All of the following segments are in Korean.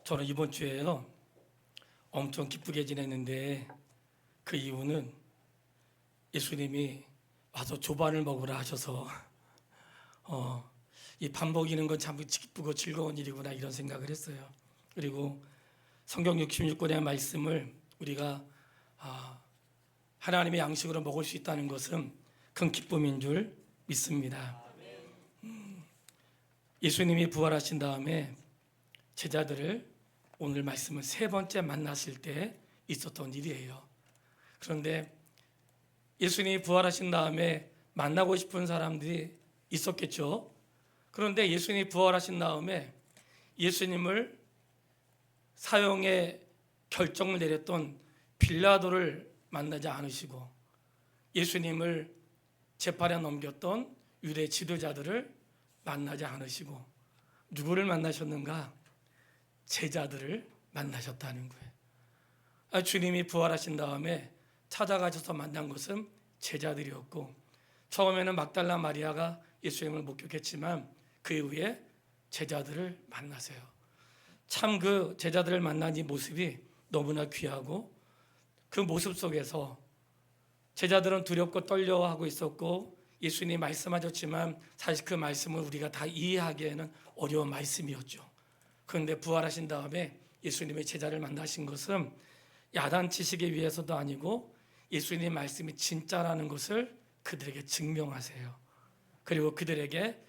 저는 이번 주에요 엄청 기쁘게 지냈는데 그 이유는 예수님이 와서 조반을 먹으라 하셔서 이 밥 먹이는 건 참 기쁘고 즐거운 일이구나 이런 생각을 했어요. 그리고 성경 66권의 말씀을 우리가 하나님의 양식으로 먹을 수 있다는 것은 큰 기쁨인 줄 믿습니다. 예수님이 부활하신 다음에 제자들을 오늘 말씀은 세 번째 만나실 때 있었던 일이에요. 그런데 예수님이 부활하신 다음에 만나고 싶은 사람들이 있었겠죠. 그런데 예수님이 부활하신 다음에 예수님을 사형의 결정을 내렸던 빌라도를 만나지 않으시고 예수님을 재판에 넘겼던 유대 지도자들을 만나지 않으시고 누구를 만나셨는가? 제자들을 만나셨다는 거예요. 주님이 부활하신 다음에 찾아가셔서 만난 것은 제자들이었고 처음에는 막달라 마리아가 예수님을 목격했지만 그 이후에 제자들을 만나세요. 참 그 제자들을 만난 이 모습이 너무나 귀하고 그 모습 속에서 제자들은 두렵고 떨려하고 있었고 예수님이 말씀하셨지만 사실 그 말씀을 우리가 다 이해하기에는 어려운 말씀이었죠. 그런데 부활하신 다음에 예수님의 제자를 만나신 것은 야단치시기 위해서도 아니고 예수님의 말씀이 진짜라는 것을 그들에게 증명하세요. 그리고 그들에게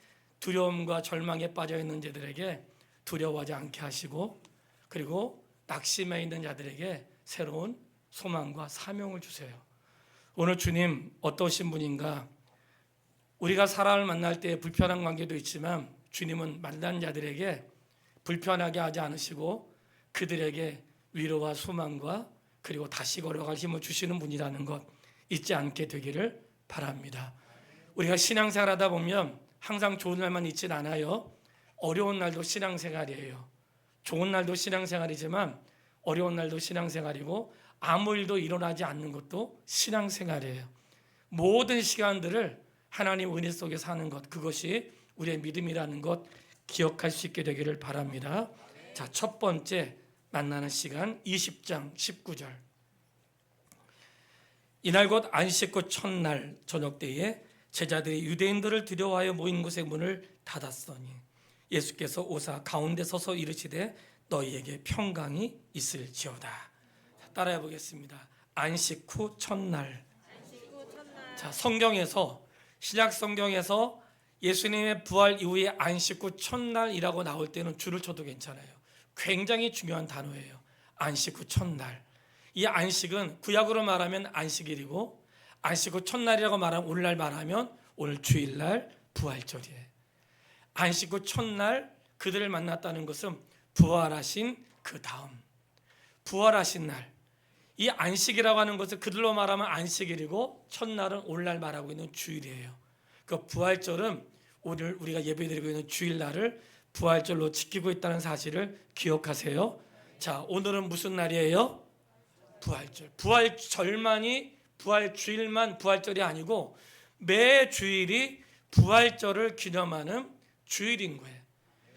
두려움과 절망에 빠져있는 자들에게 두려워하지 않게 하시고 그리고 낙심해 있는 자들에게 새로운 소망과 사명을 주세요. 오늘 주님 어떠신 분인가? 우리가 사람을 만날 때 불편한 관계도 있지만 주님은 만난 자들에게 불편하게 하지 않으시고 그들에게 위로와 소망과 그리고 다시 걸어갈 힘을 주시는 분이라는 것 잊지 않게 되기를 바랍니다. 우리가 신앙생활 하다 보면 항상 좋은 날만 있진 않아요. 어려운 날도 신앙생활이에요. 좋은 날도 신앙생활이지만 어려운 날도 신앙생활이고 아무 일도 일어나지 않는 것도 신앙생활이에요. 모든 시간들을 하나님 은혜 속에 사는 것, 그것이 우리의 믿음이라는 것 기억할 수 있게 되기를 바랍니다. 자, 첫 번째 만나는 시간 20장 19절. 이날 곧 안식 후 첫날 저녁 때에 제자들이 유대인들을 두려워하여 모인 곳의 문을 닫았더니 예수께서 오사 가운데 서서 이르시되 너희에게 평강이 있을지어다. 따라해 보겠습니다. 안식 후 첫날. 자, 성경에서 신약 성경에서 예수님의 부활 이후에 안식 후 첫날이라고 나올 때는 줄을 쳐도 괜찮아요. 굉장히 중요한 단어예요. 안식 후 첫날. 이 안식은 구약으로 말하면 안식일이고 안식 후 첫날이라고 말하면 오늘날 말하면 오늘 주일날 부활절이에요. 안식 후 첫날 그들을 만났다는 것은 부활하신 그 다음 부활하신 날. 이 안식이라고 하는 것은 그들로 말하면 안식일이고 첫날은 오늘날 말하고 있는 주일이에요. 그 부활절은 오늘 우리가 예배드리고 있는 주일날을 부활절로 지키고 있다는 사실을 기억하세요. 자, 오늘은 무슨 날이에요? 부활절. 부활절만이 부활주일만 부활절이 아니고 매 주일이 부활절을 기념하는 주일인 거예요.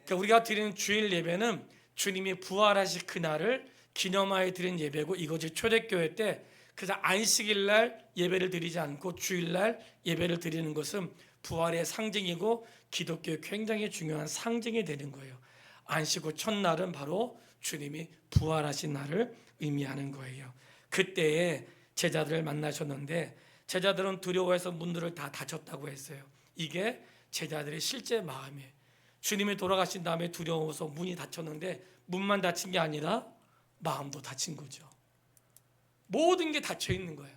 그러니까 우리가 드리는 주일 예배는 주님이 부활하신 그날을 기념하여 드린 예배고 이것이 초대교회 때 그래서 안식일날 예배를 드리지 않고 주일날 예배를 드리는 것은 부활의 상징이고 기독교의 굉장히 중요한 상징이 되는 거예요. 안식 후 첫날은 바로 주님이 부활하신 날을 의미하는 거예요. 그때에 제자들을 만나셨는데 제자들은 두려워해서 문들을 다 닫혔다고 했어요. 이게 제자들의 실제 마음이에요. 주님이 돌아가신 다음에 두려워서 문이 닫혔는데 문만 닫힌 게 아니라 마음도 닫힌 거죠. 모든 게 닫혀 있는 거예요.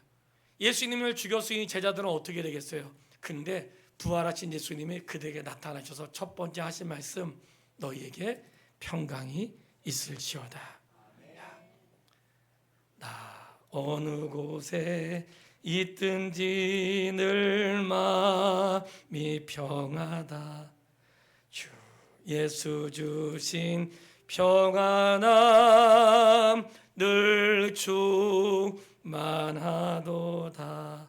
예수님을 죽였으니 제자들은 어떻게 되겠어요? 근데 부활하신 예수님이 그들에게 나타나셔서 첫 번째 하신 말씀 너희에게 평강이 있을지어다. 나 어느 곳에 있든지 늘 마음이 평하다. 주 예수 주신 평안함 늘 충만하도다.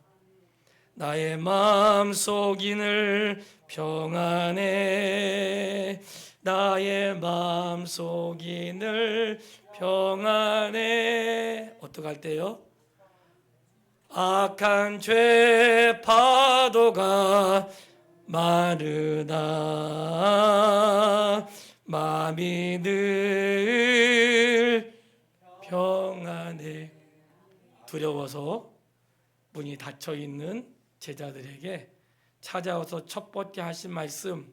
나의 마음속이 늘 평안해 나의 마음속이 늘 평안해. 어떡할 때요? 악한 죄 파도가 많으나 마음이 늘 평안해. 두려워서 문이 닫혀 있는 제자들에게 찾아와서 첫 번째 하신 말씀,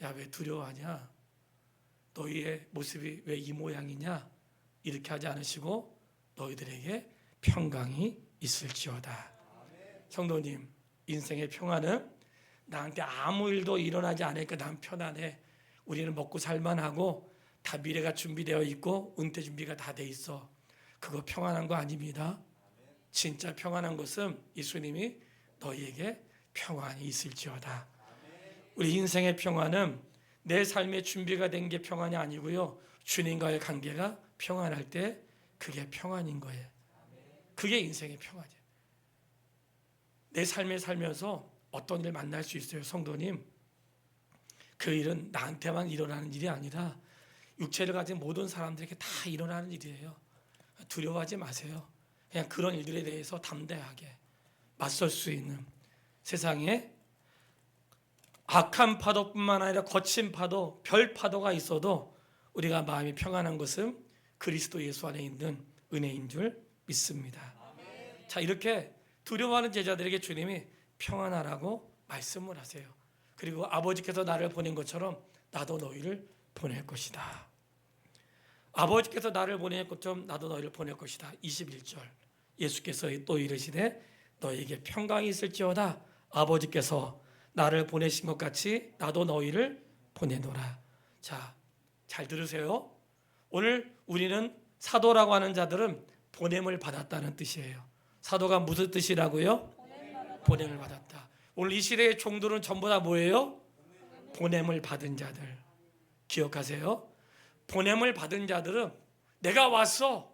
야, 왜 두려워하냐? 너희의 모습이 왜 이 모양이냐? 이렇게 하지 않으시고 너희들에게 평강이 있을지어다. 성도님, 인생의 평안은 나한테 아무 일도 일어나지 않으니까 난 편안해. 우리는 먹고 살만하고 다 미래가 준비되어 있고 은퇴 준비가 다 돼 있어. 그거 평안한 거 아닙니다. 진짜 평안한 것은 예수님이 너희에게 평안이 있을지어다. 우리 인생의 평안은 내 삶의 준비가 된 게 평안이 아니고요, 주님과의 관계가 평안할 때 그게 평안인 거예요. 그게 인생의 평안이에요. 내 삶에 살면서 어떤 일을 만날 수 있어요, 성도님. 그 일은 나한테만 일어나는 일이 아니라 육체를 가진 모든 사람들에게 다 일어나는 일이에요. 두려워하지 마세요. 그냥 그런 일들에 대해서 담대하게 맞설 수 있는, 세상에 악한 파도뿐만 아니라 거친 파도, 별 파도가 있어도 우리가 마음이 평안한 것은 그리스도 예수 안에 있는 은혜인 줄 믿습니다. 자, 이렇게 두려워하는 제자들에게 주님이 평안하라고 말씀을 하세요. 그리고 아버지께서 나를 보낸 것처럼 나도 너희를 보낼 것이다. 아버지께서 나를 보낼 것처럼 나도 너희를 보낼 것이다. 21절 예수께서 또 이르시되 너희에게 평강이 있을지어다. 아버지께서 나를 보내신 것 같이 나도 너희를 보내노라. 자, 잘 들으세요. 오늘 우리는 사도라고 하는 자들은 보냄을 받았다는 뜻이에요. 사도가 무슨 뜻이라고요? 보냄을 받았다. 오늘 이 시대의 종들은 전부 다 뭐예요? 보냄을 받은 자들. 기억하세요. 보냄을 받은 자들은 내가 왔어가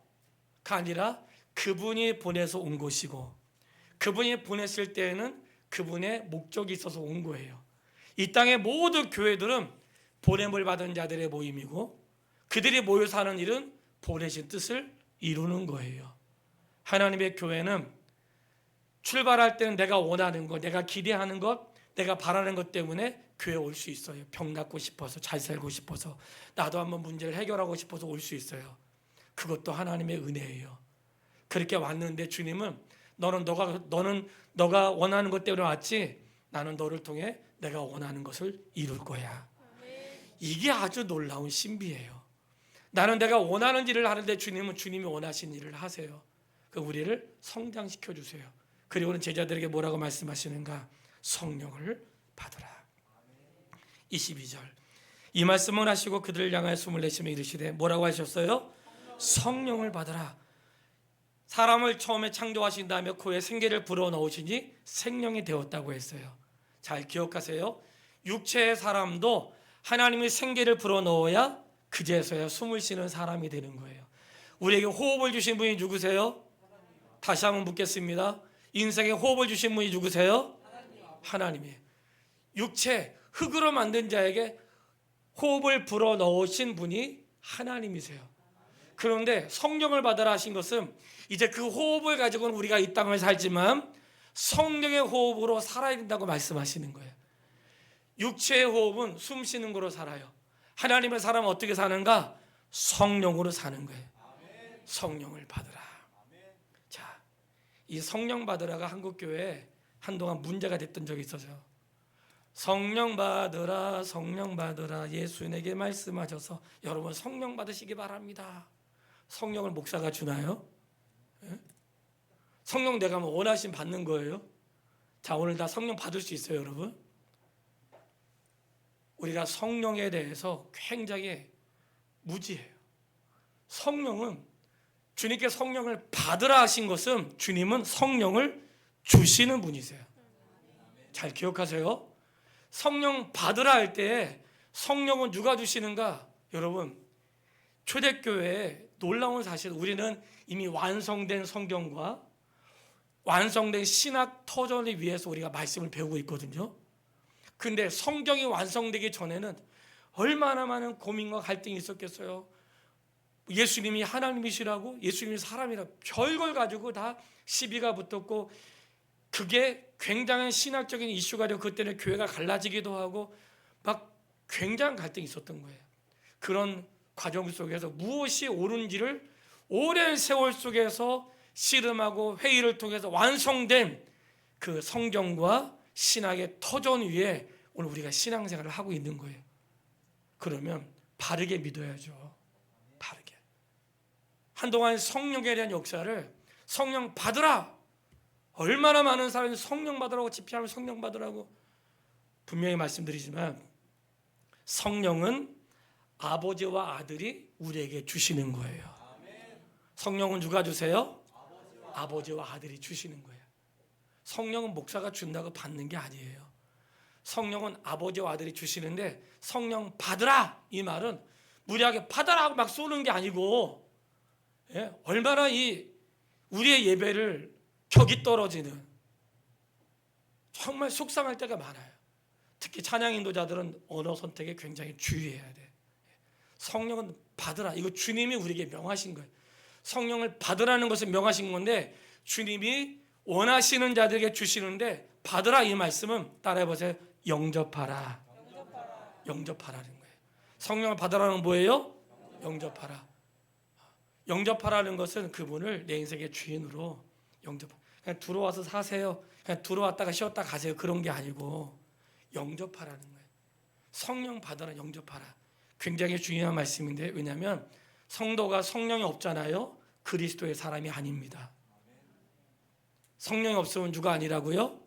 아니라 그분이 보내서 온 것이고, 그분이 보냈을 때에는 그분의 목적이 있어서 온 거예요. 이 땅의 모든 교회들은 보냄을 받은 자들의 모임이고, 그들이 모여 사는 일은 보내신 뜻을 이루는 거예요. 하나님의 교회는 출발할 때는 내가 원하는 것, 내가 기대하는 것, 내가 바라는 것 때문에 교회에 올 수 있어요. 병 낫고 싶어서, 잘 살고 싶어서, 나도 한번 문제를 해결하고 싶어서 올 수 있어요. 그것도 하나님의 은혜예요. 그렇게 왔는데 주님은 너는 너가 원하는 것 때문에 왔지, 나는 너를 통해 내가 원하는 것을 이룰 거야. 이게 아주 놀라운 신비예요. 나는 내가 원하는 일을 하는데 주님은 주님이 원하신 일을 하세요. 그 우리를 성장시켜 주세요. 그리고는 제자들에게 뭐라고 말씀하시는가? 성령을 받으라. 22절 이 말씀을 하시고 그들을 향하여 숨을 내쉬며 이르시되 뭐라고 하셨어요? 성령을 받으라. 사람을 처음에 창조하신 다음에 그의 생기를 불어넣으시니 생명이 되었다고 했어요. 잘 기억하세요. 육체의 사람도 하나님의 생기를 불어넣어야 그제서야 숨을 쉬는 사람이 되는 거예요. 우리에게 호흡을 주신 분이 누구세요? 다시 한번 묻겠습니다. 인생에 호흡을 주신 분이 누구세요? 하나님이에요. 육체, 흙으로 만든 자에게 호흡을 불어넣으신 분이 하나님이세요. 그런데 성령을 받으라 하신 것은 이제 그 호흡을 가지고는 우리가 이 땅을 살지만 성령의 호흡으로 살아야 된다고 말씀하시는 거예요. 육체의 호흡은 숨 쉬는 거로 살아요. 하나님의 사람은 어떻게 사는가? 성령으로 사는 거예요. 성령을 받으라. 자, 이 성령 받으라가 한국교회에 한동안 문제가 됐던 적이 있어서, 성령 받으라, 성령 받으라 예수님에게 말씀하셔서, 여러분 성령 받으시기 바랍니다. 성령을 목사가 주나요? 예? 성령 내가 뭐 원하시면 받는 거예요? 자, 오늘 다 성령 받을 수 있어요, 여러분? 우리가 성령에 대해서 굉장히 무지해요. 성령은, 주님께 성령을 받으라 하신 것은 주님은 성령을 주시는 분이세요. 잘 기억하세요. 성령 받으라 할 때 성령은 누가 주시는가? 여러분, 초대교회에 놀라운 사실, 우리는 이미 완성된 성경과 완성된 신학 터전을 위해서 우리가 말씀을 배우고 있거든요. 근데 성경이 완성되기 전에는 얼마나 많은 고민과 갈등이 있었겠어요. 예수님이 하나님이시라고, 예수님이 사람이라, 별걸 가지고 다 시비가 붙었고, 그게 굉장한 신학적인 이슈가 되고, 그때는 교회가 갈라지기도 하고 막 굉장한 갈등이 있었던 거예요. 그런 과정 속에서 무엇이 옳은지를 오랜 세월 속에서 씨름하고 회의를 통해서 완성된 그 성경과 신학의 터전 위에 오늘 우리가 신앙생활을 하고 있는 거예요. 그러면 바르게 믿어야죠. 바르게. 한동안 성령에 대한 역사를 성령 받으라, 얼마나 많은 사람이 성령 받으라고 집회하면 성령 받으라고 분명히 말씀드리지만, 성령은 아버지와 아들이 우리에게 주시는 거예요. 성령은 누가 주세요? 아버지와 아들이 주시는 거예요. 성령은 목사가 준다고 받는 게 아니에요. 성령은 아버지와 아들이 주시는데, 성령 받으라 이 말은 무리하게 받아라 하고 막 쏘는 게 아니고, 얼마나 이 우리의 예배를 격이 떨어지는, 정말 속상할 때가 많아요. 특히 찬양 인도자들은 언어 선택에 굉장히 주의해야 돼. 성령은 받으라, 이거 주님이 우리에게 명하신 거예요. 성령을 받으라는 것을 명하신 건데, 주님이 원하시는 자들에게 주시는데, 받으라 이 말씀은 따라해보세요. 영접하라. 영접하라는 거예요. 성령을 받으라는 뭐예요? 영접하라. 영접하라는 것은 그분을 내 인생의 주인으로 영접. 그냥 들어와서 사세요, 그냥 들어왔다가 쉬었다 가세요, 그런 게 아니고 영접하라는 거예요. 성령 받아라, 영접하라. 굉장히 중요한 말씀인데, 왜냐하면 성도가 성령이 없잖아요. 그리스도의 사람이 아닙니다. 성령이 없으면 누가 아니라고요?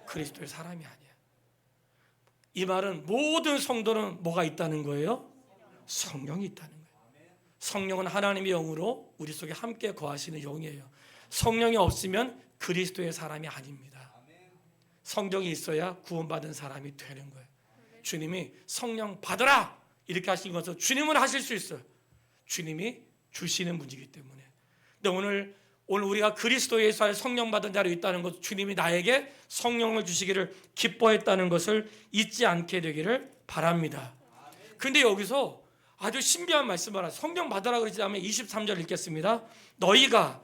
그리스도의 사람이 아니야. 이 말은 모든 성도는 뭐가 있다는 거예요? 성령이 있다는 거예요. 성령은 하나님의 영으로 우리 속에 함께 거하시는 영이에요. 성령이 없으면 그리스도의 사람이 아닙니다. 성령이 있어야 구원받은 사람이 되는 거예요. 주님이 성령 받으라 이렇게 하신 것은 주님은 하실 수 있어요. 주님이 주시는 분이기 때문에. 근데 오늘 우리가 그리스도 예수 안에 성령 받은 자로 있다는 것, 주님이 나에게 성령을 주시기를 기뻐했다는 것을 잊지 않게 되기를 바랍니다. 근데 여기서 아주 신비한 말씀을 하라. 성령 받으라 그러지 않으면 23절 읽겠습니다. 너희가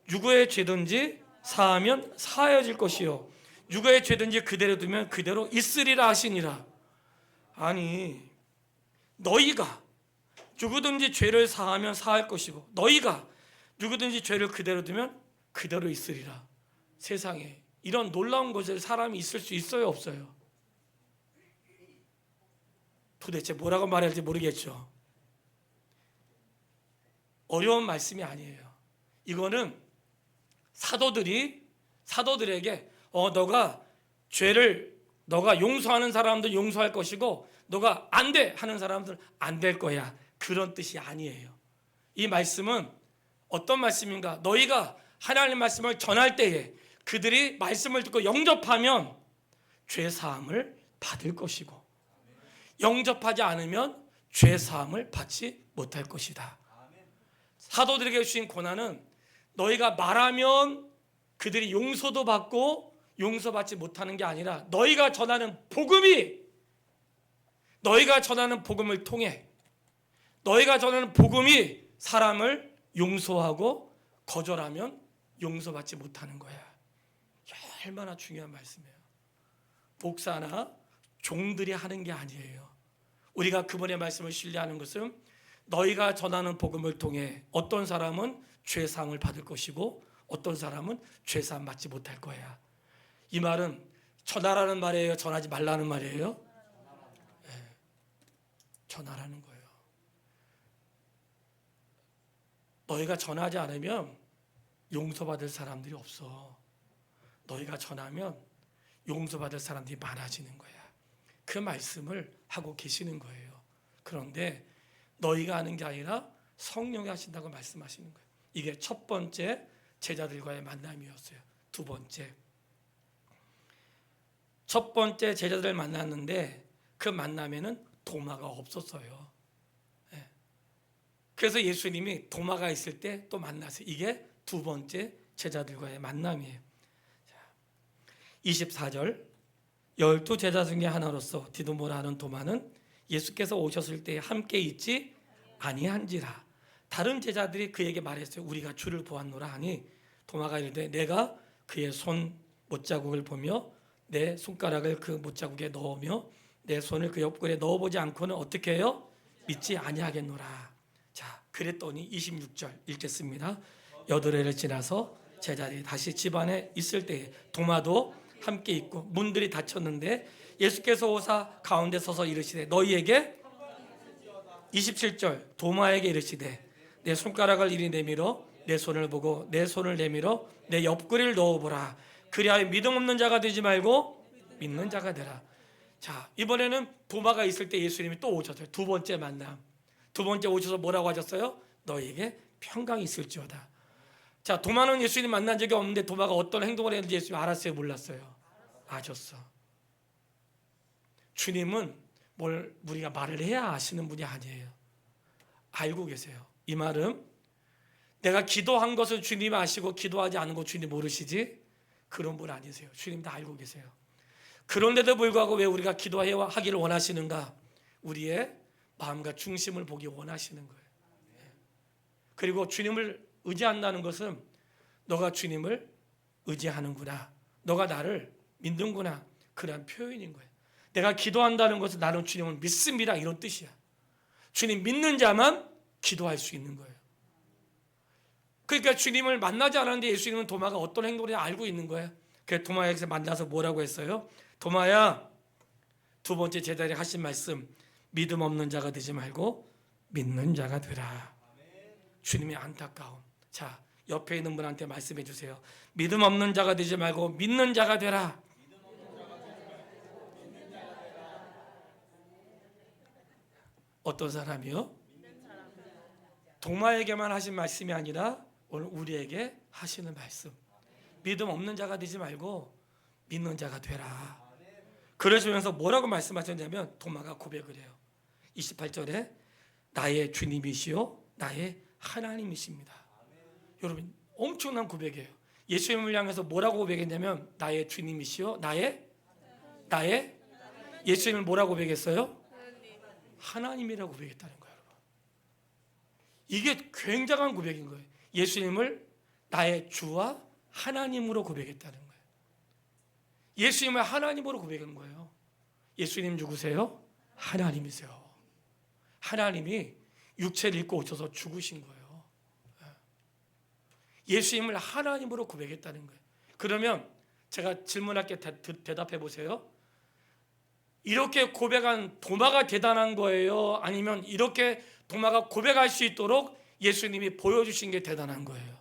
누구의 죄든지 사하면 사하여질 것이요 누구의 죄든지 그대로 두면 그대로 있으리라 하시니라. 아니, 너희가 누구든지 죄를 사하면 사할 것이고, 너희가 누구든지 죄를 그대로 두면 그대로 있으리라. 세상에 이런 놀라운 곳에 사람이 있을 수 있어요, 없어요? 도대체 뭐라고 말해야 할지 모르겠죠. 어려운 말씀이 아니에요. 이거는 사도들에게 너가 용서하는 사람들 용서할 것이고, 너가 안 돼 하는 사람들 안 될 거야, 그런 뜻이 아니에요. 이 말씀은 어떤 말씀인가? 너희가 하나님 말씀을 전할 때에 그들이 말씀을 듣고 영접하면 죄 사함을 받을 것이고, 영접하지 않으면 죄 사함을 받지 못할 것이다. 사도들에게 주신 고난은 너희가 말하면 그들이 용서도 받고 용서받지 못하는 게 아니라, 너희가 전하는 복음을 통해 너희가 전하는 복음이 사람을 용서하고 거절하면 용서받지 못하는 거야. 얼마나 중요한 말씀이에요. 목사나 종들이 하는 게 아니에요. 우리가 그분의 말씀을 신뢰하는 것은 너희가 전하는 복음을 통해 어떤 사람은 죄사함을 받을 것이고 어떤 사람은 죄사함 받지 못할 거야. 이 말은 전하라는 말이에요, 전하지 말라는 말이에요? 네, 전하라는 거예요. 너희가 전하지 않으면 용서받을 사람들이 없어. 너희가 전하면 용서받을 사람들이 많아지는 거야. 그 말씀을 하고 계시는 거예요. 그런데 너희가 하는 게 아니라 성령이 하신다고 말씀하시는 거예요. 이게 첫 번째 제자들과의 만남이었어요. 두 번째, 첫 번째 제자들을 만났는데 그 만남에는 도마가 없었어요. 그래서 예수님이 도마가 있을 때 또 만났어요. 이게 두 번째 제자들과의 만남이에요. 24절, 12 제자 중에 하나로서 디도모라 하는 도마는 예수께서 오셨을 때 함께 있지 아니한지라. 다른 제자들이 그에게 말했어요. 우리가 주를 보았노라 하니 도마가 이르되 내가 그의 손 못자국을 보며 내 손가락을 그 못자국에 넣으며 내 손을 그 옆구리에 넣어보지 않고는 어떻게 해요? 믿지 아니하겠노라. 자, 그랬더니 26절 읽겠습니다. 여드레를 지나서 제자들이 다시 집안에 있을 때에 도마도 함께 있고 문들이 닫혔는데 예수께서 오사 가운데 서서 이르시되 너희에게 27절 도마에게 이르시되 내 손가락을 이리 내밀어 내 손을 보고 내 손을 내밀어 내 옆구리를 넣어보라. 그리하여 믿음 없는 자가 되지 말고 믿는 자가 되라. 자, 이번에는 도마가 있을 때 예수님이 또 오셨어요. 두 번째 만남. 두 번째 오셔서 뭐라고 하셨어요? 너희에게 평강이 있을지어다. 자, 도마는 예수님 만난 적이 없는데 도마가 어떤 행동을 했는지 예수님 알았어요? 몰랐어요? 아셨어. 주님은 뭘 우리가 말을 해야 아시는 분이 아니에요. 알고 계세요. 이 말은 내가 기도한 것을 주님이 아시고 기도하지 않은 것 주님 모르시지? 그런 분 아니세요. 주님 다 알고 계세요. 그런데도 불구하고 왜 우리가 기도하기를 원하시는가? 우리의 마음과 중심을 보기 원하시는 거예요. 그리고 주님을 의지한다는 것은 너가 주님을 의지하는구나, 너가 나를 믿는구나, 그런 표현인 거예요. 내가 기도한다는 것은 나는 주님을 믿습니다, 이런 뜻이야. 주님 믿는 자만 기도할 수 있는 거예요. 그러니까 주님을 만나지 않았는데 예수님은 도마가 어떤 행동을 알고 있는 거예요. 그래서 도마에서 만나서 뭐라고 했어요? 도마야, 두 번째 제자들이 하신 말씀, 믿음 없는 자가 되지 말고 믿는 자가 되라. 주님의 안타까움. 자, 옆에 있는 분한테 말씀해 주세요. 믿음 없는 자가 되지 말고 믿는 자가 되라. 어떤 사람이요? 도마에게만 하신 말씀이 아니라 오늘 우리에게 하시는 말씀. 믿음 없는 자가 되지 말고 믿는 자가 되라. 그러시면서 뭐라고 말씀하셨냐면 도마가 고백을 해요. 28절에 나의 주님이시요 나의 하나님이십니다. 여러분 엄청난 고백이에요. 예수님을 향해서 뭐라고 고백했냐면 나의 주님이시요 나의 예수님을 뭐라고 고백했어요? 하나님이라고 고백했다는 거예요. 여러분. 이게 굉장한 고백인 거예요. 예수님을 나의 주와 하나님으로 고백했다는 거예요. 예수님을 하나님으로 고백한 거예요. 예수님 누구세요? 하나님이세요. 하나님이 육체를 입고 오셔서 죽으신 거예요. 예수님을 하나님으로 고백했다는 거예요. 그러면 제가 질문할게 대답해 보세요. 이렇게 고백한 도마가 대단한 거예요? 아니면 이렇게 도마가 고백할 수 있도록 예수님이 보여주신 게 대단한 거예요?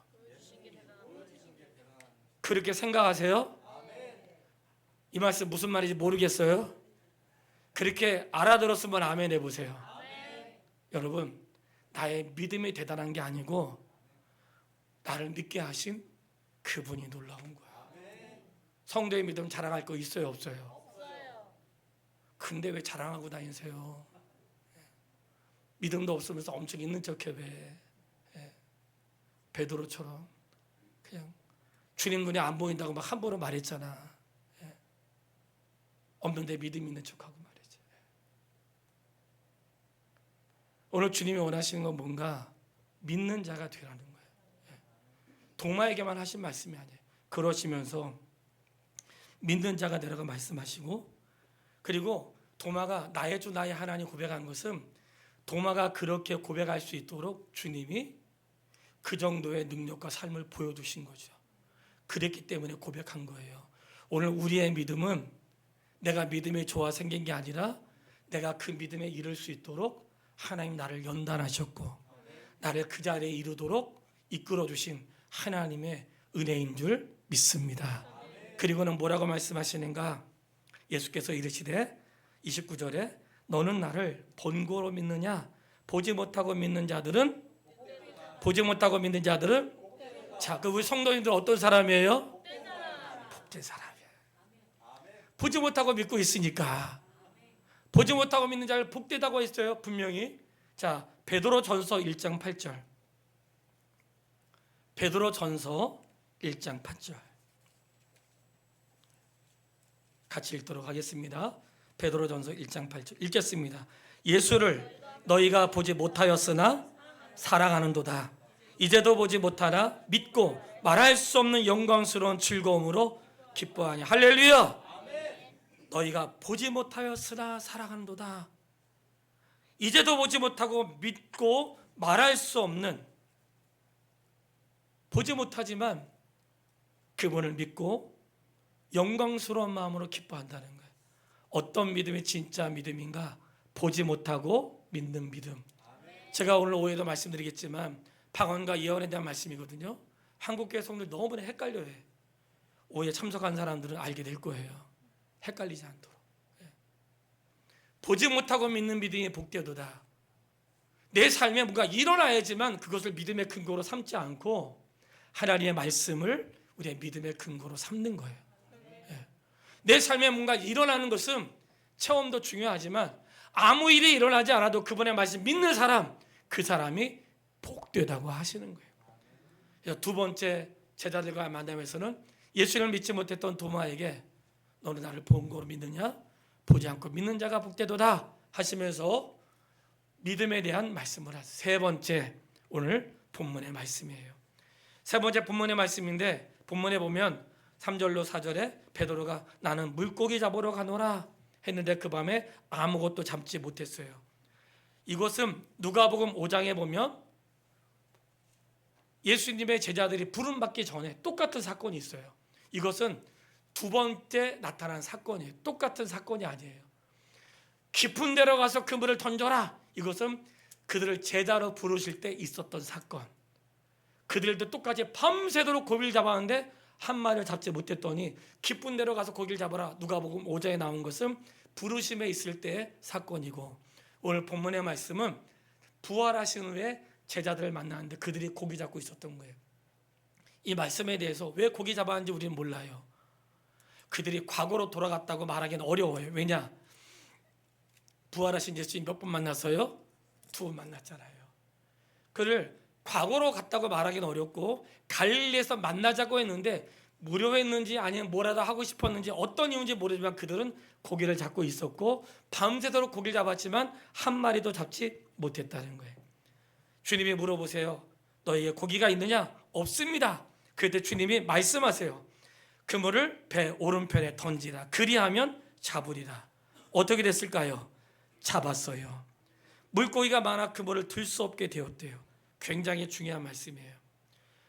그렇게 생각하세요? 이 말씀 무슨 말인지 모르겠어요? 그렇게 알아들었으면 아멘 해보세요. 여러분, 나의 믿음이 대단한 게 아니고 나를 믿게 하신 그분이 놀라운 거야. 성도의 믿음 자랑할 거 있어요, 없어요? 근데 왜 자랑하고 다니세요? 믿음도 없으면서 엄청 있는 척해 왜? 베드로처럼 그냥 주님 눈에 안 보인다고 막 함부로 말했잖아. 없는데 믿음 있는 척하고 말이지. 오늘 주님이 원하시는 건 뭔가 믿는 자가 되라는 거예요. 도마에게만 하신 말씀이 아니에요. 그러시면서 믿는 자가 되라고 말씀하시고, 그리고 도마가 나의 주 나의 하나님 고백한 것은 도마가 그렇게 고백할 수 있도록 주님이 그 정도의 능력과 삶을 보여주신 거죠. 그랬기 때문에 고백한 거예요. 오늘 우리의 믿음은 내가 믿음이 좋아 생긴 게 아니라 내가 그 믿음에 이를 수 있도록 하나님 나를 연단하셨고 나를 그 자리에 이르도록 이끌어 주신 하나님의 은혜인 줄 믿습니다. 그리고는 뭐라고 말씀하시는가? 예수께서 이르시되 29절에 너는 나를 본고로 믿느냐? 보지 못하고 믿는 자들은 자, 그 우리 성도님들 어떤 사람이에요? 복된 사람이에요. 보지 못하고 믿고 있으니까. 보지 못하고 믿는 자를 복되다고 했어요, 분명히. 자, 베드로전서 1장 8절. 베드로전서 1장 8절. 같이 읽도록 하겠습니다. 베드로전서 1장 8절 읽겠습니다. 예수를 너희가 보지 못하였으나 사랑하는도다. 이제도 보지 못하나 믿고 말할 수 없는 영광스러운 즐거움으로 기뻐하냐. 할렐루야. 너희가 보지 못하였으나 사랑하는도다. 이제도 보지 못하고 믿고 말할 수 없는, 보지 못하지만 그분을 믿고 영광스러운 마음으로 기뻐한다는 거예요. 어떤 믿음이 진짜 믿음인가? 보지 못하고 믿는 믿음. 제가 오늘 오후에도 말씀드리겠지만 방언과 예언에 대한 말씀이거든요. 한국교회 성도들 너무나 헷갈려요. 오후에 참석한 사람들은 알게 될 거예요. 헷갈리지 않도록. 보지 못하고 믿는 믿음이 복되도다. 내 삶에 뭔가 일어나야지만 그것을 믿음의 근거로 삼지 않고 하나님의 말씀을 우리의 믿음의 근거로 삼는 거예요. 내 삶에 뭔가 일어나는 것은 체험도 중요하지만 아무 일이 일어나지 않아도 그분의 말씀 믿는 사람, 그 사람이 복되다고 하시는 거예요. 두 번째 제자들과의 만남에서는 예수님을 믿지 못했던 도마에게 너는 나를 본 거로 믿느냐? 보지 않고 믿는 자가 복되도다 하시면서 믿음에 대한 말씀을 하세요. 세 번째 오늘 본문의 말씀이에요. 세 번째 본문의 말씀인데 본문에 보면 3절로 4절에 베드로가 나는 물고기 잡으러 가노라 했는데 그 밤에 아무것도 잡지 못했어요. 이것은 누가복음 5장에 보면 예수님의 제자들이 부름받기 전에 똑같은 사건이 있어요. 이것은 두 번째 나타난 사건이에요. 똑같은 사건이 아니에요. 깊은 데로 가서 그물을 던져라. 이것은 그들을 제자로 부르실 때 있었던 사건. 그들도 똑같이 밤새도록 고기를 잡았는데 한 마리를 잡지 못했더니 깊은 데로 가서 고기를 잡아라. 누가복음 5장에 나온 것은 부르심에 있을 때의 사건이고, 오늘 본문의 말씀은 부활하신 후에 제자들을 만나는데 그들이 고기 잡고 있었던 거예요. 이 말씀에 대해서 왜 고기 잡았는지 우리는 몰라요. 그들이 과거로 돌아갔다고 말하기는 어려워요. 왜냐? 부활하신 예수님 몇 번 만났어요? 2번 만났잖아요. 그를 과거로 갔다고 말하기는 어렵고 갈릴리에서 만나자고 했는데 무료했는지 아니면 뭐라도 하고 싶었는지 어떤 이유인지 모르지만 그들은 고기를 잡고 있었고 밤새도록 고기를 잡았지만 한 마리도 잡지 못했다는 거예요. 주님이 물어보세요. 너희에게 고기가 있느냐? 없습니다. 그때 주님이 말씀하세요. 그물을 배 오른편에 던지라. 그리하면 잡으리라. 어떻게 됐을까요? 잡았어요. 물고기가 많아 그물을 들 수 없게 되었대요. 굉장히 중요한 말씀이에요.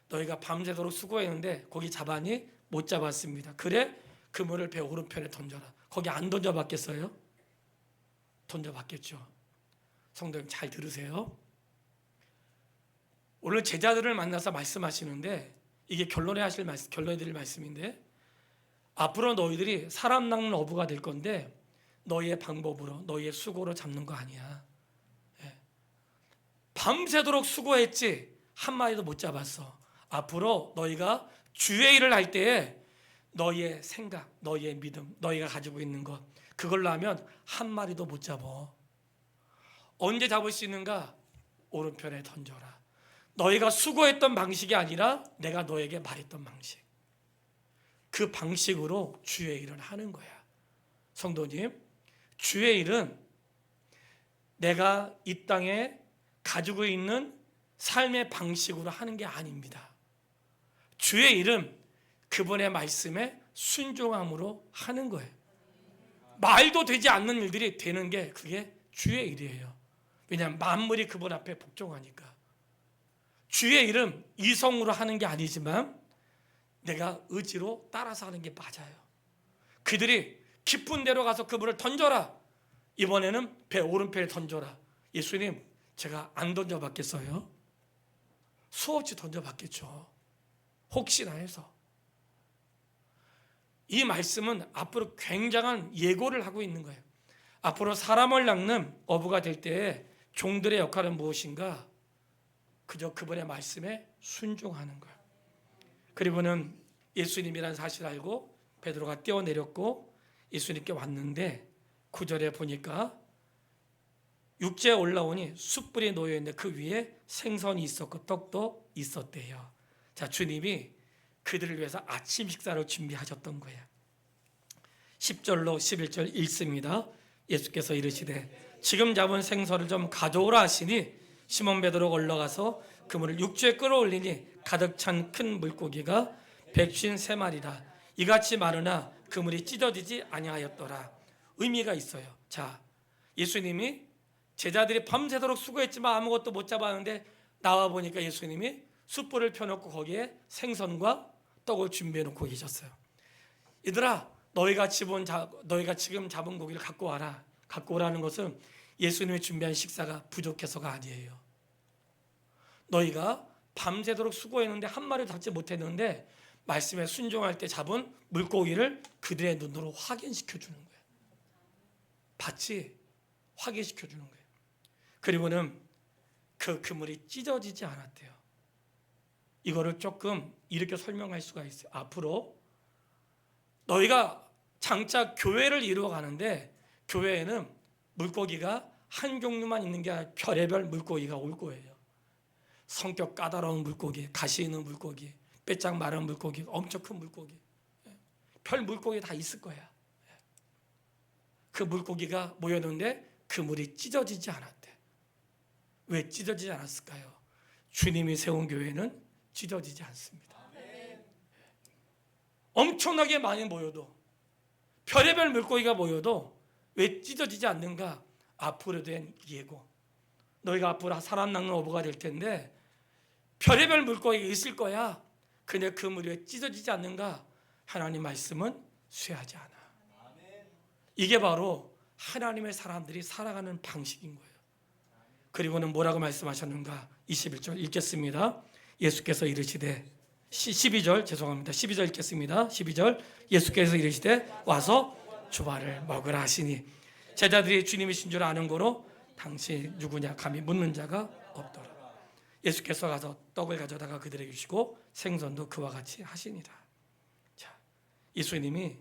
너희가 밤새도록 수고했는데 고기 잡았니? 못 잡았습니다. 그래? 그물을 배 오른편에 던져라. 거기 안 던져봤겠어요? 던져봤겠죠. 성도님 잘 들으세요. 오늘 제자들을 만나서 말씀하시는데 이게 결론에 드릴 말씀인데 앞으로 너희들이 사람 낚는 어부가 될 건데 너희의 방법으로 너희의 수고로 잡는 거 아니야. 밤새도록 수고했지 한 마리도 못 잡았어. 앞으로 너희가 주의 일을 할 때에 너희의 생각, 너희의 믿음, 너희가 가지고 있는 것 그걸로 하면 한 마리도 못 잡아. 언제 잡을 수 있는가? 오른편에 던져라. 너희가 수고했던 방식이 아니라 내가 너에게 말했던 방식. 그 방식으로 주의 일을 하는 거야. 성도님, 주의 일은 내가 이 땅에 가지고 있는 삶의 방식으로 하는 게 아닙니다. 주의 일은 그분의 말씀에 순종함으로 하는 거예요. 말도 되지 않는 일들이 되는 게 그게 주의 일이에요. 왜냐하면 만물이 그분 앞에 복종하니까. 주의 일은 이성으로 하는 게 아니지만 내가 의지로 따라서 하는 게 맞아요. 그들이 깊은 데로 가서 그물을 던져라. 이번에는 배 오른편에 던져라. 예수님, 제가 안 던져봤겠어요? 수없이 던져봤겠죠. 혹시나 해서. 이 말씀은 앞으로 굉장한 예고를 하고 있는 거예요. 앞으로 사람을 낚는 어부가 될 때에 종들의 역할은 무엇인가? 그저 그분의 말씀에 순종하는 거예요. 그리고는 예수님이라는 사실을 알고 베드로가 뛰어내렸고 예수님께 왔는데 9절에 보니까 육지에 올라오니 숯불이 놓여있는데 그 위에 생선이 있었고 떡도 있었대요. 자, 주님이 그들을 위해서 아침 식사를 준비하셨던 거예요. 10절로 11절 읽습니다. 예수께서 이르시되 지금 잡은 생선을 좀 가져오라 하시니 시몬 베드로가 올라가서 그물을 육지에 끌어올리니 가득 찬 큰 물고기가 153마리라. 이같이 많으나 그물이 찢어지지 아니하였더라. 의미가 있어요. 자, 예수님이 제자들이 밤새도록 수고했지만 아무것도 못 잡았는데 나와 보니까 예수님이 숯불을 펴놓고 거기에 생선과 떡을 준비해 놓고 계셨어요. 얘들아, 너희가 지금 잡은 고기를 갖고 와라. 갖고 오라는 것은 예수님이 준비한 식사가 부족해서가 아니에요. 너희가 밤새도록 수고했는데 한 마리도 잡지 못했는데 말씀에 순종할 때 잡은 물고기를 그들의 눈으로 확인시켜 주는 거예요. 봤지? 확인시켜 주는 거예요. 그리고는 그 그물이 찢어지지 않았대요. 이거를 조금 이렇게 설명할 수가 있어요. 앞으로 너희가 장차 교회를 이루어 가는데 교회에는 물고기가 한 종류만 있는 게 아니라 별의별 물고기가 올 거예요. 성격 까다로운 물고기, 가시 있는 물고기, 빼짝 마른 물고기, 엄청 큰 물고기, 별 물고기 다 있을 거야. 그 물고기가 모였는데 그물이 찢어지지 않았대. 왜 찢어지지 않았을까요? 주님이 세운 교회는 찢어지지 않습니다. 엄청나게 많이 모여도, 별의별 물고기가 모여도 왜 찢어지지 않는가? 앞으로 된 예고. 너희가 앞으로 사람 낚는 어부가 될 텐데 별의별 물고기가 있을 거야. 근데 그 물이 왜 찢어지지 않는가? 하나님 말씀은 쇠하지 않아. 이게 바로 하나님의 사람들이 살아가는 방식인 거예요. 그리고는 뭐라고 말씀하셨는가? 21절 읽겠습니다. 예수께서 이르시되 12절 읽겠습니다. 12절 예수께서 이르시되 와서 주발을 먹으라 하시니 제자들이 주님이신 줄 아는 거로 당신 누구냐 감히 묻는 자가 없더라. 예수께서 가서 떡을 가져다가 그들에게 주시고 생선도 그와 같이 하시니라. 자, 예수님이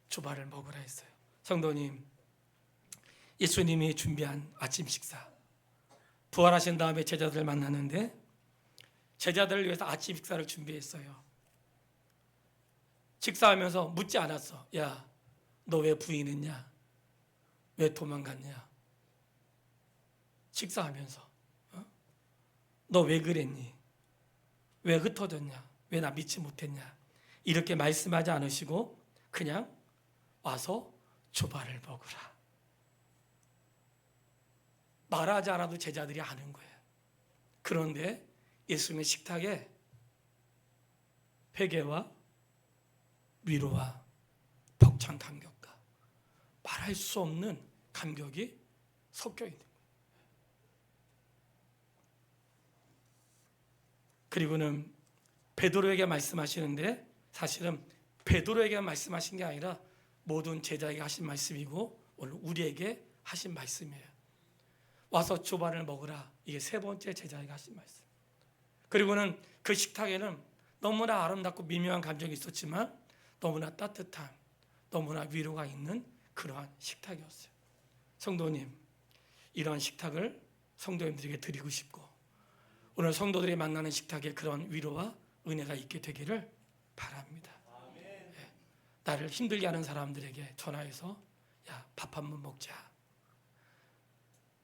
주발을 먹으라 했어요. 성도님, 예수님이 준비한 아침 식사, 부활하신 다음에 제자들을 만났는데 제자들을 위해서 아침 식사를 준비했어요. 식사하면서 묻지 않았어. 야, 너 왜 부인했냐? 왜 도망갔냐? 식사하면서 너 왜 그랬니? 왜 흩어졌냐? 왜 나 믿지 못했냐? 이렇게 말씀하지 않으시고 그냥 와서 주발을 먹으라. 말하지 않아도 제자들이 아는 거예요. 그런데 예수님의 식탁에 회개와 위로와 벅찬 감격과 말할 수 없는 감격이 섞여 있는 거예요. 그리고는 베드로에게 말씀하시는데 사실은 베드로에게 말씀하신 게 아니라 모든 제자에게 하신 말씀이고 오늘 우리에게 하신 말씀이에요. 와서 주발을 먹으라. 이게 세 번째 제자에게 하신 말씀. 그리고는 그 식탁에는 너무나 아름답고 미묘한 감정이 있었지만 너무나 따뜻한, 너무나 위로가 있는 그러한 식탁이었어요. 성도님, 이러한 식탁을 성도님들에게 드리고 싶고 오늘 성도들이 만나는 식탁에 그런 위로와 은혜가 있게 되기를 바랍니다. 네. 나를 힘들게 하는 사람들에게 전화해서 야, 밥 한 번 먹자.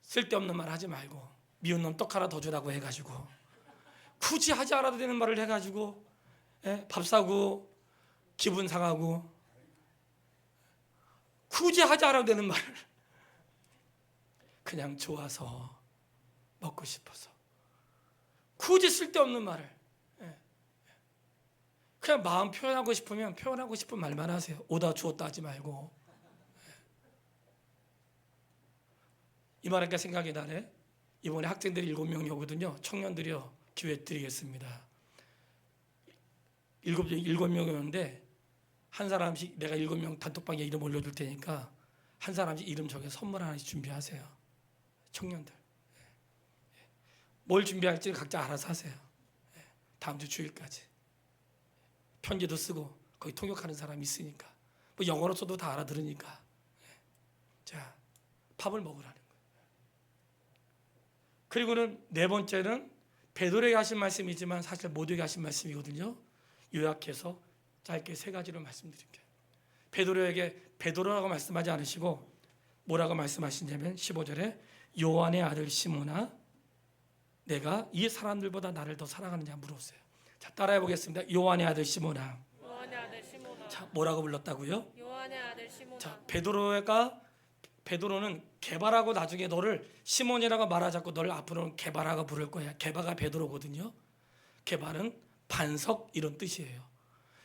쓸데없는 말 하지 말고 미운 놈 떡 하나 더 주라고 해가지고 굳이 하지 않아도 되는 말을 해가지고 밥 사고 기분 상하고 굳이 하지 않아도 되는 말을 그냥 좋아서 먹고 싶어서 굳이 쓸데없는 말을 그냥 마음 표현하고 싶으면 표현하고 싶은 말만 하세요. 오다 주었다 하지 말고. 이 말하니까 생각이 나네. 이번에 학생들이 7명이 오거든요. 청년들이요. 기회 드리겠습니다. 7명이 오는데 한 사람씩 내가 7명 단톡방에 이름 올려줄 테니까 한 사람씩 이름 적어서 선물 하나씩 준비하세요. 청년들. 뭘 준비할지 각자 알아서 하세요. 다음 주 주일까지. 편지도 쓰고 거기 통역하는 사람이 있으니까 뭐 영어로 써도 다 알아들으니까. 자, 밥을 먹으라는 거예요. 그리고는 네 번째는 베드로에게 하신 말씀이지만 사실 모두에게 하신 말씀이거든요. 요약해서 짧게 세 가지로 말씀드릴게요. 베드로에게 베드로라고 말씀하지 않으시고 뭐라고 말씀하시냐면 15절에 요한의 아들 시몬아 내가 이 사람들보다 나를 더 사랑하느냐 물었어요. 자, 따라해 보겠습니다. 요한의 아들 시몬아. 요한의 아들 시몬아. 자, 뭐라고 불렀다고요? 요한의 아들 시몬아. 자, 베드로는 개바라고 나중에 너를 시몬이라고 말하지 않고 너를 앞으로는 개바라고 부를 거야. 개바가 베드로거든요. 개바는 반석 이런 뜻이에요.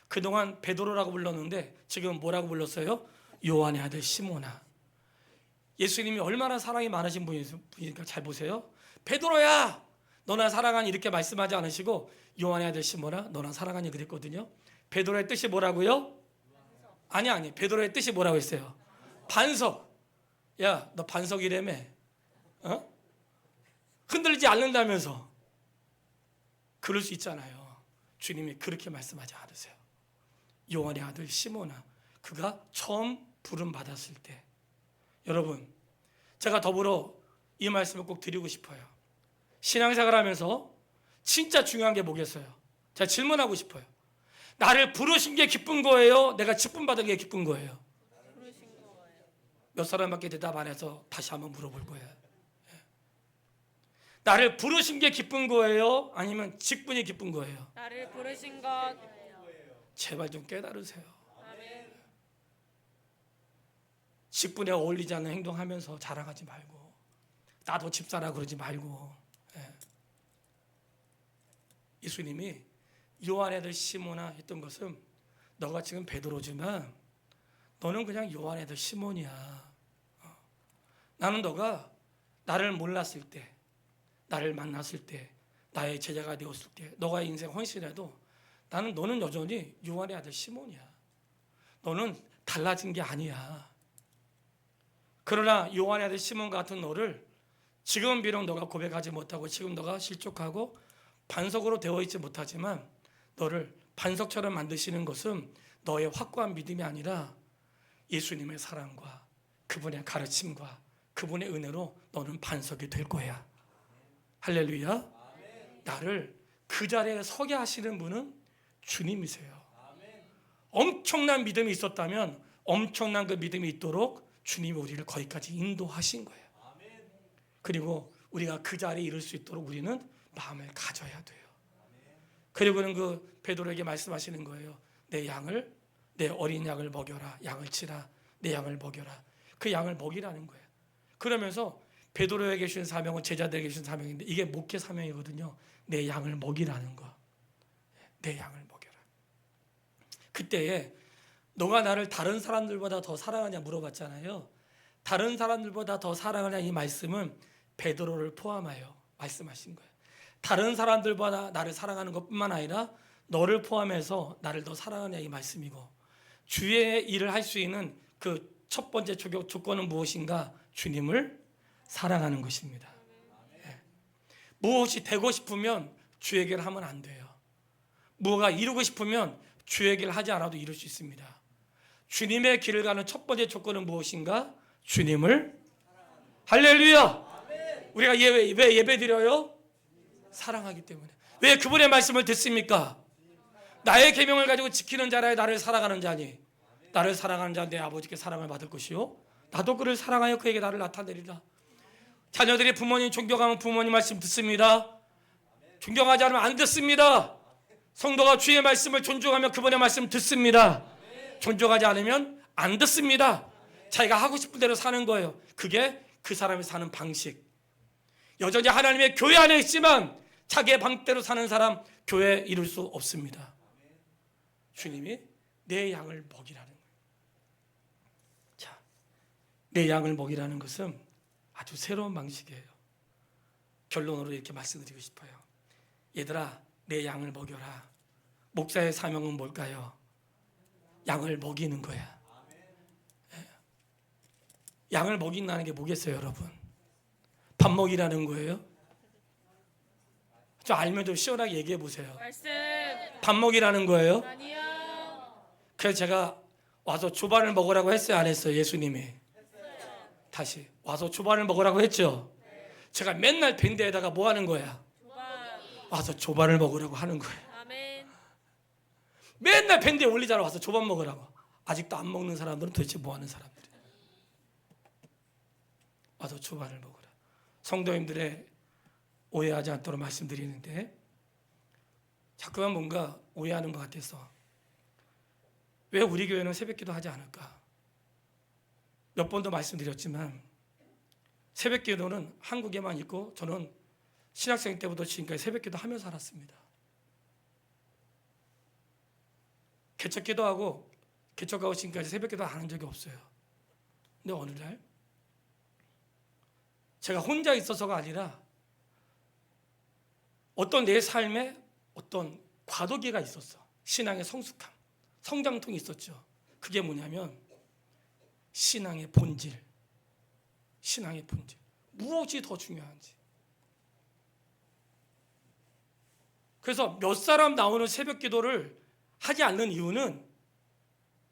그동안 베드로라고 불렀는데 지금 뭐라고 불렀어요? 요한의 아들 시몬아. 예수님이 얼마나 사랑이 많으신 분이니까 잘 보세요. 베드로야 너나 사랑하니 이렇게 말씀하지 않으시고 요한의 아들 시몬아 너나 사랑하니 그랬거든요. 베드로의 뜻이 뭐라고요? 아니 베드로의 뜻이 뭐라고 했어요? 반석. 야 너 반석이라며. 흔들리지 않는다면서. 그럴 수 있잖아요. 주님이 그렇게 말씀하지 않으세요. 요한의 아들 시몬아 그가 처음 부름 받았을 때 여러분 제가 더불어 이 말씀을 꼭 드리고 싶어요. 신앙생활 하면서 진짜 중요한 게 뭐겠어요? 제가 질문하고 싶어요. 나를 부르신 게 기쁜 거예요? 내가 직분 받은 게 기쁜 거예요? 부르신 거예요. 몇 사람밖에 대답 안 해서 다시 한번 물어볼 거예요. 나를 부르신 게 기쁜 거예요? 아니면 직분이 기쁜 거예요? 나를 부르신 것. 제발 좀 깨달으세요. 아멘. 직분에 어울리지 않는 행동하면서 자랑하지 말고 나도 집사라 그러지 말고. 예수님이 요한의 아들 시몬아 했던 것은 너가 지금 베드로지만 너는 그냥 요한의 아들 시몬이야. 나는 너가 나를 몰랐을 때 나를 만났을 때 나의 제자가 되었을 때 너가 인생 헌신해도 너는 여전히 요한의 아들 시몬이야. 너는 달라진 게 아니야. 그러나 요한의 아들 시몬 같은 너를 지금 비록 너가 고백하지 못하고 지금 너가 실족하고 반석으로 되어 있지 못하지만 너를 반석처럼 만드시는 것은 너의 확고한 믿음이 아니라 예수님의 사랑과 그분의 가르침과 그분의 은혜로 너는 반석이 될 거야. 할렐루야. 나를 그 자리에 서게 하시는 분은 주님이세요. 엄청난 믿음이 있었다면 엄청난 그 믿음이 있도록 주님이 우리를 거기까지 인도하신 거예요. 그리고 우리가 그 자리에 이를 수 있도록 우리는 마음을 가져야 돼요. 그리고는 그 베드로에게 말씀하시는 거예요. 내 어린 양을 먹여라. 양을 치라. 내 양을 먹여라. 그 양을 먹이라는 거예요. 그러면서 베드로에게 주신 사명은 제자들에게 주신 사명인데 이게 목회 사명이거든요. 내 양을 먹이라는 거. 내 양을 먹여라. 그때에 너가 나를 다른 사람들보다 더 사랑하냐 물어봤잖아요. 다른 사람들보다 더 사랑하냐 이 말씀은 베드로를 포함하여 말씀하신 거예요. 다른 사람들보다 나를 사랑하는 것뿐만 아니라 너를 포함해서 나를 더 사랑하냐 이 말씀이고 주의 일을 할 수 있는 그 첫 번째 조건은 무엇인가? 주님을 사랑하는 것입니다. 무엇이 되고 싶으면 주의 길을 하면 안 돼요. 무엇가 이루고 싶으면 주의 길을 하지 않아도 이룰 수 있습니다. 주님의 길을 가는 첫 번째 조건은 무엇인가? 주님을 할렐루야. 우리가 왜 예배 드려요? 사랑하기 때문에. 왜 그분의 말씀을 듣습니까? 나의 계명을 가지고 지키는 자라야 나를 사랑하는 자니 나를 사랑하는 자 내 아버지께 사랑을 받을 것이요 나도 그를 사랑하여 그에게 나를 나타내리라. 자녀들이 부모님 존경하면 부모님 말씀 듣습니다. 존경하지 않으면 안 듣습니다. 성도가 주의 말씀을 존중하며 그분의 말씀 듣습니다. 존중하지 않으면 안 듣습니다. 자기가 하고 싶은 대로 사는 거예요. 그게 그 사람이 사는 방식. 여전히 하나님의 교회 안에 있지만 자기의 방대로 사는 사람 교회에 이룰 수 없습니다. 주님이 내 양을 먹이라는 거예요. 자, 내 양을 먹이라는 것은 아주 새로운 방식이에요. 결론으로 이렇게 말씀드리고 싶어요. 얘들아, 내 양을 먹여라. 목사의 사명은 뭘까요? 양을 먹이는 거야. 양을 먹인다는 게 뭐겠어요, 여러분? 밥 먹이라는 거예요? 좀 알면 좀 시원하게 얘기해 보세요. 말씀. 밥 먹이라는 거예요? 아니요. 그래서 제가 와서 조반을 먹으라고 했어요, 안 했어요? 예수님이. 다시 와서 조반을 먹으라고 했죠. 제가 맨날 밴드에다가 뭐 하는 거야? 조반. 와서 조반을 먹으라고 하는 거예요. 아멘. 맨날 밴드에 올리잖아. 와서 조반 먹으라고. 아직도 안 먹는 사람들은 도대체 뭐 하는 사람들이에요? 와서 조반을 먹으라. 성도님들의 오해하지 않도록 말씀드리는데 자꾸만 뭔가 오해하는 것 같아서 왜 우리 교회는 새벽기도 하지 않을까? 몇 번도 말씀드렸지만 새벽기도는 한국에만 있고 저는 신학생 때부터 지금까지 새벽기도 하며 살았습니다. 개척기도하고 개척하고 지금까지 새벽기도 안 한 적이 없어요. 근데 어느 날 제가 혼자 있어서가 아니라 어떤 내 삶에 어떤 과도기가 있었어. 신앙의 성숙함, 성장통이 있었죠. 그게 뭐냐면 신앙의 본질, 신앙의 본질. 무엇이 더 중요한지. 그래서 몇 사람 나오는 새벽 기도를 하지 않는 이유는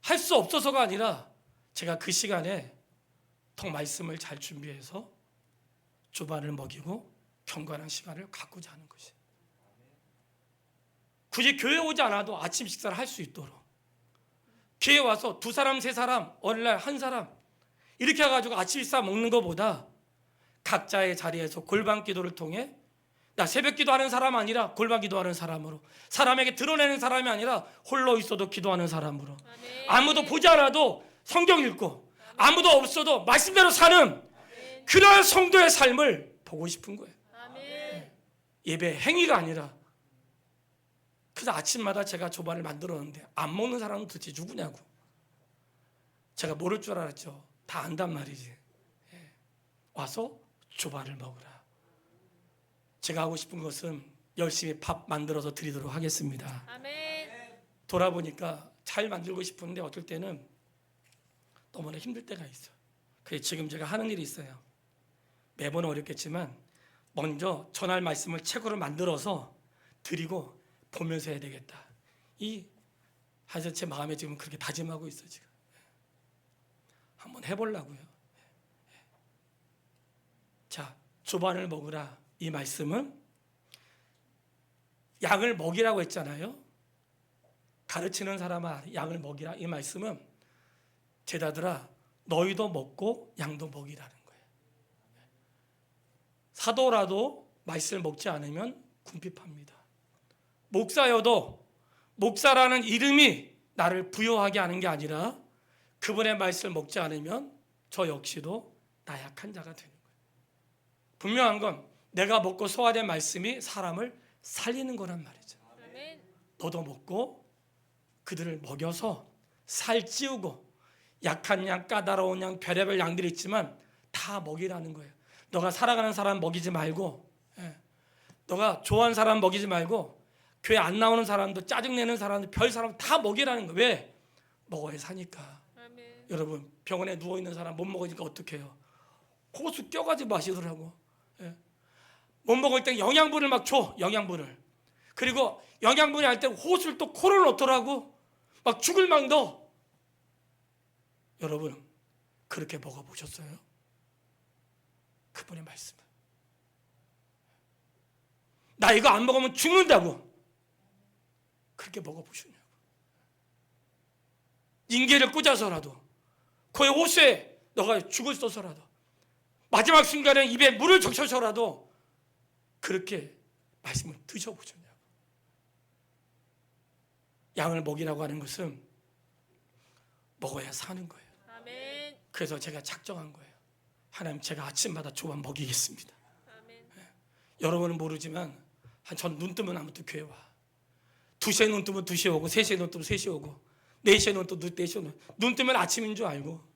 할 수 없어서가 아니라 제가 그 시간에 더 말씀을 잘 준비해서 주반을 먹이고 경건한 시간을 갖고자 하는 것이. 굳이 교회 오지 않아도 아침 식사를 할 수 있도록 교회 와서 두 사람 세 사람 어느 날 한 사람 이렇게 해가지고 아침 식사 먹는 것보다 각자의 자리에서 골방 기도를 통해 나 새벽 기도하는 사람 아니라 골방 기도하는 사람으로 사람에게 드러내는 사람이 아니라 홀로 있어도 기도하는 사람으로 아무도 보지 않아도 성경 읽고 아무도 없어도 말씀대로 사는 그러한 성도의 삶을 보고 싶은 거예요. 예배 행위가 아니라. 그래서 아침마다 제가 조반을 만들었는데 안 먹는 사람은 도대체 누구냐고. 제가 모를 줄 알았죠. 다 안단 말이지. 와서 조반을 먹으라. 제가 하고 싶은 것은 열심히 밥 만들어서 드리도록 하겠습니다. 돌아보니까 잘 만들고 싶은데 어떨 때는 너무나 힘들 때가 있어요. 그래서 지금 제가 하는 일이 있어요. 매번 어렵겠지만 먼저 전할 말씀을 책으로 만들어서 드리고 보면서 해야 되겠다. 하여튼 제 마음에 지금 그렇게 다짐하고 있어요. 지금 한번 해보려고요. 자, 조반을 먹으라. 이 말씀은 양을 먹이라고 했잖아요. 가르치는 사람아 양을 먹이라. 이 말씀은 제자들아 너희도 먹고 양도 먹이라는 거예요. 사도라도 말씀을 먹지 않으면 궁핍합니다. 목사여도 목사라는 이름이 나를 부여하게 하는 게 아니라 그분의 말씀을 먹지 않으면 저 역시도 나약한 자가 되는 거예요. 분명한 건 내가 먹고 소화된 말씀이 사람을 살리는 거란 말이죠. 너도 먹고 그들을 먹여서 살찌우고 약한 양, 까다로운 양, 별의별 양들이 있지만 다 먹이라는 거예요. 너가 사랑하는 사람 먹이지 말고 너가 좋아하는 사람 먹이지 말고 교회 안 나오는 사람도 짜증내는 사람도 별 사람 다 먹이라는 거예요. 왜? 먹어야 사니까. 여러분 병원에 누워있는 사람 못 먹으니까 어떡해요? 호수 껴가지고 마시더라고. 못 먹을 때 영양분을 막 줘. 영양분을. 그리고 영양분이 할 때 호수를 또 코를 넣더라고. 막 죽을 막 넣어. 여러분 그렇게 먹어보셨어요? 그분의 말씀. 나 이거 안 먹으면 죽는다고. 그렇게 먹어보셨냐고. 인계를 꽂아서라도 그의 호수에 너가 죽을 써서라도 마지막 순간에 입에 물을 적셔서라도 그렇게 말씀을 드셔보셨냐고. 양을 먹이라고 하는 것은 먹어야 사는 거예요. 그래서 제가 작정한 거예요. 하나님 제가 아침마다 조반 먹이겠습니다. 여러분은 모르지만 전 눈 뜨면 아무튼 교회 와. 2시에 눈 뜨면 2시에 오고 3시에 눈 뜨면 3시에 오고 4시에 눈 뜨면 4시에 오고 눈 뜨면 아침인 줄 알고.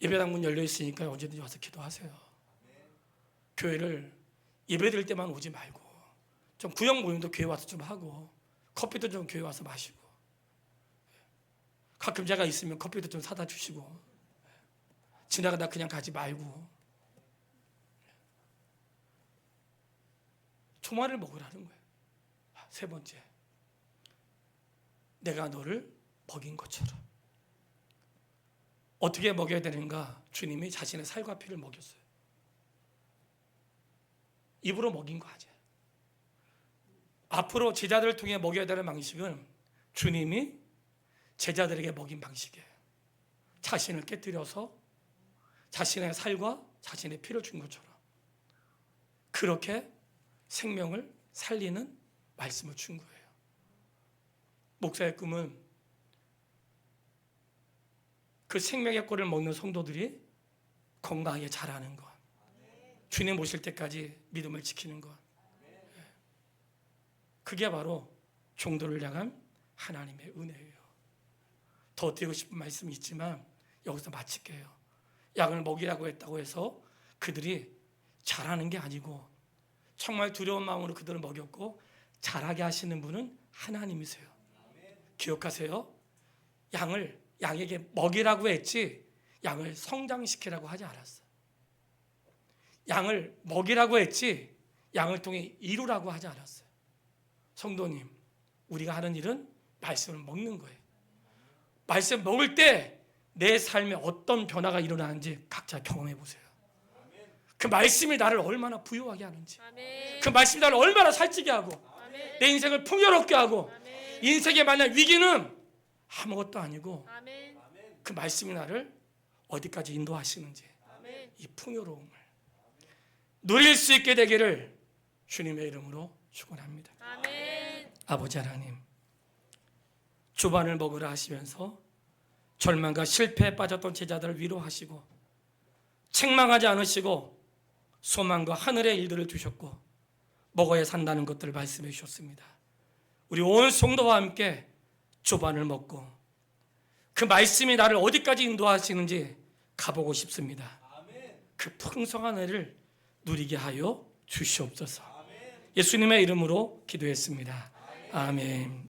예배당 문 열려 있으니까 언제든지 와서 기도하세요. 교회를 예배 드릴 때만 오지 말고 좀 구역 모임도 교회 와서 좀 하고 커피도 좀 교회 와서 마시고 가끔 제가 있으면 커피도 좀 사다 주시고 지나가다 그냥 가지 말고 초마를 먹으라는 거예요. 세 번째, 내가 너를 먹인 것처럼. 어떻게 먹여야 되는가? 주님이 자신의 살과 피를 먹였어요. 입으로 먹인 거 아니야. 앞으로 제자들을 통해 먹여야 되는 방식은 주님이 제자들에게 먹인 방식이에요. 자신을 깨뜨려서 자신의 살과 자신의 피를 준 것처럼 그렇게 생명을 살리는 말씀을 준 거예요. 목사의 꿈은 그 생명의 꼴을 먹는 성도들이 건강하게 자라는 것, 주님 오실 때까지 믿음을 지키는 것, 그게 바로 종도를 향한 하나님의 은혜예요. 더 드리고 싶은 말씀이 있지만 여기서 마칠게요. 양을 먹이라고 했다고 해서 그들이 자라는 게 아니고 정말 두려운 마음으로 그들을 먹였고 자라게 하시는 분은 하나님이세요. 기억하세요. 양에게 먹이라고 했지 양을 성장시키라고 하지 않았어요. 양을 먹이라고 했지 양을 통해 이루라고 하지 않았어요. 성도님, 우리가 하는 일은 말씀을 먹는 거예요. 말씀 먹을 때 내 삶에 어떤 변화가 일어나는지 각자 경험해 보세요. 그 말씀이 나를 얼마나 부유하게 하는지, 아멘. 그 말씀이 나를 얼마나 살찌게 하고 아멘. 내 인생을 풍요롭게 하고 아멘. 인생에 만난 위기는 아무것도 아니고 아멘. 그 말씀이 나를 어디까지 인도하시는지 아멘. 이 풍요로움을 누릴 수 있게 되기를 주님의 이름으로 축원합니다. 아멘. 아버지 하나님, 주반을 먹으라 하시면서 절망과 실패에 빠졌던 제자들을 위로하시고 책망하지 않으시고 소망과 하늘의 일들을 주셨고 먹어야 산다는 것들을 말씀해 주셨습니다. 우리 온 성도와 함께 주반을 먹고 그 말씀이 나를 어디까지 인도하시는지 가보고 싶습니다. 그 풍성한 은혜를 누리게 하여 주시옵소서. 예수님의 이름으로 기도했습니다. 아멘.